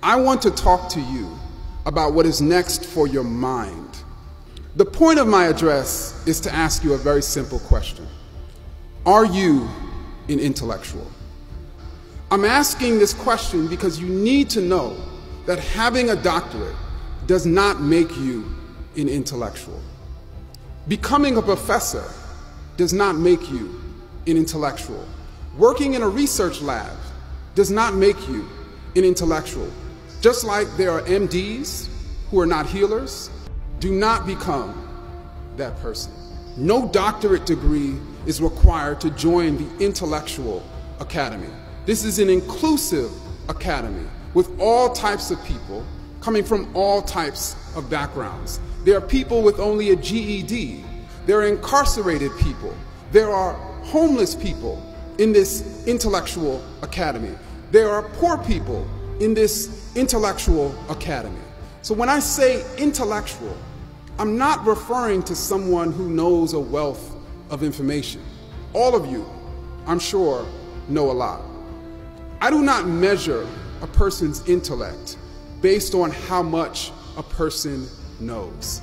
I want to talk to you about what is next for your mind. The point of my address is to ask you a very simple question. Are you an intellectual? I'm asking this question because you need to know that having a doctorate does not make you an intellectual. Becoming a professor does not make you an intellectual. Working in a research lab does not make you an intellectual. Just like there are MDs who are not healers, do not become that person. No doctorate degree is required to join the Intellectual Academy. This is an inclusive academy with all types of people coming from all types of backgrounds. There are people with only a GED. There are incarcerated people. There are homeless people in this Intellectual Academy. There are poor people in this Intellectual Academy. So when I say intellectual, I'm not referring to someone who knows a wealth of information. All of you, I'm sure, know a lot. I do not measure a person's intellect based on how much a person knows.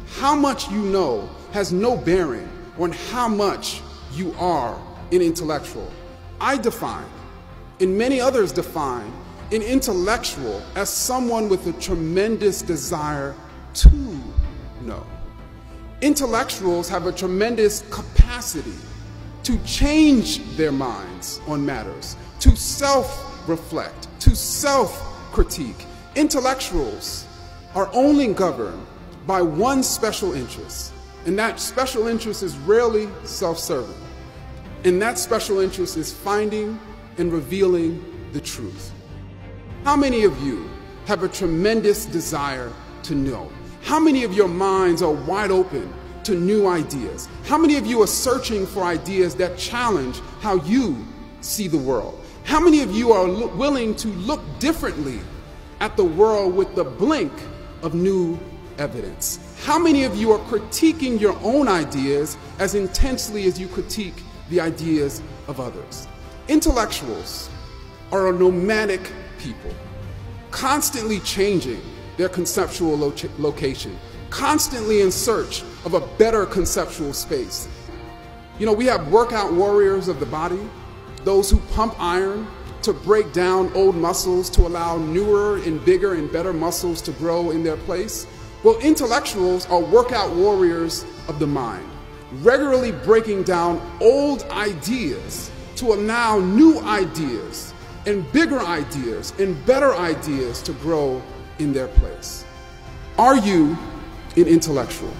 How much you know has no bearing on how much you are an intellectual. I define, and many others define, an intellectual as someone with a tremendous desire to know. Intellectuals have a tremendous capacity to change their minds on matters, to self-reflect, to self-critique. Intellectuals are only governed by one special interest, and that special interest is rarely self-serving. And that special interest is finding and revealing the truth. How many of you have a tremendous desire to know? How many of your minds are wide open to new ideas? How many of you are searching for ideas that challenge how you see the world? How many of you are willing to look differently at the world with the blink of new evidence? How many of you are critiquing your own ideas as intensely as you critique the ideas of others? Intellectuals are a nomadic people, constantly changing their conceptual location, constantly in search of a better conceptual space. You know, we have workout warriors of the body, those who pump iron to break down old muscles to allow newer and bigger and better muscles to grow in their place. Well, intellectuals are workout warriors of the mind, regularly breaking down old ideas to allow new ideas and bigger ideas and better ideas to grow in their place. Are you an intellectual?